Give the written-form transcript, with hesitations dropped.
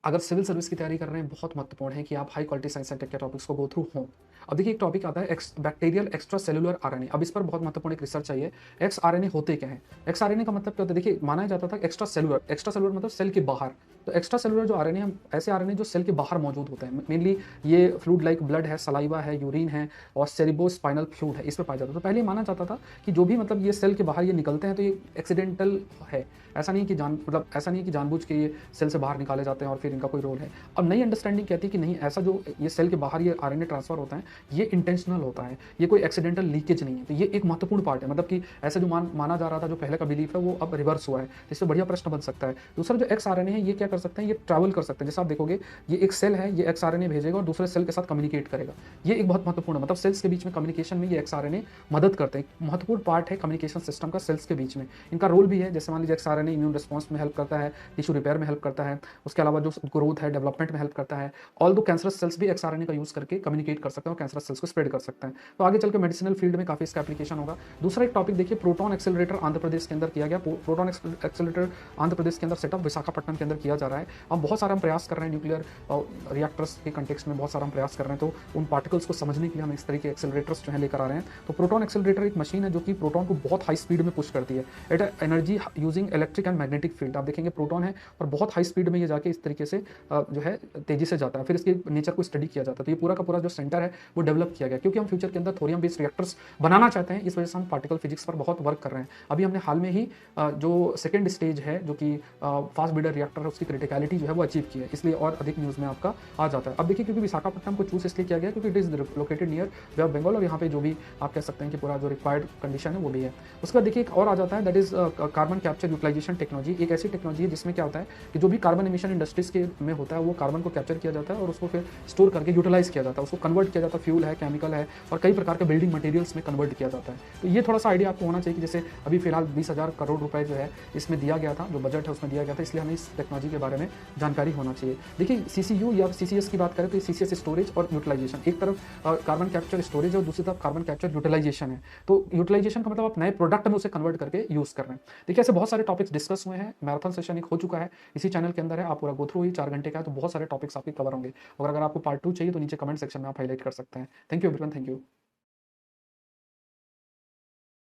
अगर civil service की तैयारी कर रहे हैं, बहुत महत्वपूर्ण है कि आप high quality science and tech के टॉपिक्स को गो थ्रू हों। अब देखिए, एक टॉपिक आता है बैक्टीरियल एक्स्ट्रा सेलुलर आरएनए। अब इस पर बहुत महत्वपूर्ण एक रिसर्च चाहिए। एक्स आरएनए होते क्या हैं? एक्स आरएनए का मतलब क्या होता है? देखिए, माना जाता था एक्स्ट्रा सेलुलर मतलब सेल के बाहर। तो एक्स्ट्रा सेलुलर जो आरएनए हम ऐसे आरएनए जो सेल के बाहर मौजूद होते हैं। मेनली ये फ्लूइड लाइक ब्लड है, सलाइवा है, यूरिन है और सेरिब्रोस्पाइनल फ्लूइड है, इसमें पाया जाता है। तो पहले ये माना जाता था कि जो भी मतलब ये सेल के बाहर ये निकलते हैं तो ये एक्सीडेंटल है। ऐसा नहीं कि ऐसा नहीं कि जानबूझ के ये सेल से बाहर निकाले जाते हैं और फिर इनका कोई रोल है। अब नई अंडरस्टैंडिंग कहती है कि नहीं, ऐसा जो ये सेल के बाहर ये आरएनए ट्रांसफर होता है, ये इंटेंशनल होता है, ये कोई एक्सीडेंटल लीकेज नहीं है। तो ये एक महत्वपूर्ण पार्ट है, मतलब कि ऐसा जो माना जा रहा था, जो पहले का बिलीफ है, वो अब रिवर्स हुआ है। तो इससे बढ़िया प्रश्न बन सकता है। दूसरा जो एक्स आरएनए है, ये क्या कर सकते हैं? ये ट्रैवल कर सकते हैं। जैसे आप देखोगे, ये एक सेल है, ये एक्स आरएनए भेजेगा और दूसरे सेल के साथ कम्युनिकेट करेगा। ये एक बहुत महत्वपूर्ण है, मतलब सेल्स के बीच में कम्युनिकेशन में ये एक्स आरएनए मदद करते हैं। महत्वपूर्ण पार्ट है कम्युनिकेशन सिस्टम का सेल्स के बीच में। इनका रोल भी है, जैसे मान लीजिए एक्स आरएनए इम्यून रिस्पॉन्स में हेल्प करता है, टिश्यू रिपेयर में हेल्प करता है, उसके अलावा जो ग्रोथ है, डेवलपमेंट में हेल्प करता है। ऑल दो कैंसरस सेल्स भी एक्सआरएनए का यूज करके कम्युनिकेट कर सकते हैं और कैंसरस सेल्स को स्प्रेड कर सकते हैं। तो आगे चल के मेडिसिनल फील्ड में काफी इसका एप्लीकेशन होगा। दूसरा एक टॉपिक देखिए, प्रोटॉन एक्सेलरेटर आंध्र प्रदेश के अंदर किया गया। प्रोटॉन एक्सेलरेटर आंध्र प्रदेश के अंदर सेटअप विशाखापट्टनम के अंदर किया जा रहा है। हम बहुत सारा प्रयास कर रहे हैं न्यूक्लियर रिएक्टर्स के कंटेक्स्ट में, बहुत सारा हम प्रयास कर रहे हैं। तो उन पार्टिकल्स को समझने के लिए हम इस तरह के एक्सेलरेटर्स जो है लेकर आ रहे हैं। तो प्रोटॉन एक्सेलरेटर एक मशीन है जो कि प्रोटॉन को बहुत हाई स्पीड में पुश करती है। At energy using electric and magnetic field. आप देखेंगे प्रोटॉन है और बहुत हाई स्पीड में ये जाके इस तरीके से जो है तेजी से जाता है। फिर इसके नेचर को स्टडी किया जाता है। तो ये पूरा का पूरा जो सेंटर है वो डेवलप किया गया, क्योंकि हम फ्यूचर के अंदर थोरियम बेस्ड रिएक्टर्स बनाना चाहते हैं। इस वजह से हम पार्टिकल फिजिक्स पर बहुत वर्क कर रहे हैं। अभी हमने हाल में ही जो सेकेंड स्टेज है, जो कि फास्ट ब्रीडर रिएक्टर है, उसकी क्रिटिकलिटी जो है वो अचीव की है, इसलिए और अधिक न्यूज़ में आपका आ जाता है। अब देखिए, क्योंकि विशाखापट्टनम को चूज इसलिए किया गया क्योंकि it is located near bay of Bengal और यहाँ पे जो भी आप कह सकते हैं कि पूरा जो रिक्वायर्ड कंडीशन है वो भी है। उसके बाद देखिए एक और आ जाता है, that is carbon capture utilisation technology. एक ऐसी टेक्नोलॉजी है जिसमें क्या होता है कि जो भी कार्बन एमिशन इंडस्ट्रीज के में होता है, वो कार्बन को कैप्चर किया जाता है और उसको फिर स्टोर करके यूटिलाइज किया जाता है, उसको कन्वर्ट किया जाता है, फ्यूल है, केमिकल है और कई प्रकार के बिल्डिंग मटेरियल्स में कन्वर्ट किया जाता है। तो ये थोड़ा सा आइडिया आपको होना चाहिए कि जैसे अभी फिलहाल 20,000 करोड़ रुपए जो है इसमें दिया गया था, जो बजट है उसमें दिया गया था, इसलिए हमें इस टेक्नोलॉजी के बारे में जानकारी होना चाहिए। देखिए, सीसीयू या सीसीएस की बात करें तो सीसीएस स्टोरेज और यूटिलाइजेशन, एक तरफ कार्बन कैप्चर स्टोरेज और दूसरी तरफ कार्बन कैप्चर यूटिलाइजेशन है। तो यूटिलाइजेशन का मतलब आप नए प्रोडक्ट में उसे कन्वर्ट करके यूज कर रहे हैं। देखिए, ऐसे बहुत सारे टॉपिक्स डिस्कस हुए हैं। मैराथन सेशन एक हो चुका है, इसी चैनल के अंदर है, आप पूरा गो थ्रू ही 4 घंटे का है, तो बहुत सारे टॉपिक्स आपके कवर होंगे। और अगर आपको पार्ट 2 चाहिए तो नीचे कमेंट सेक्शन में आप हाईलाइट कर सकते हैं। Thank you everyone, thank you.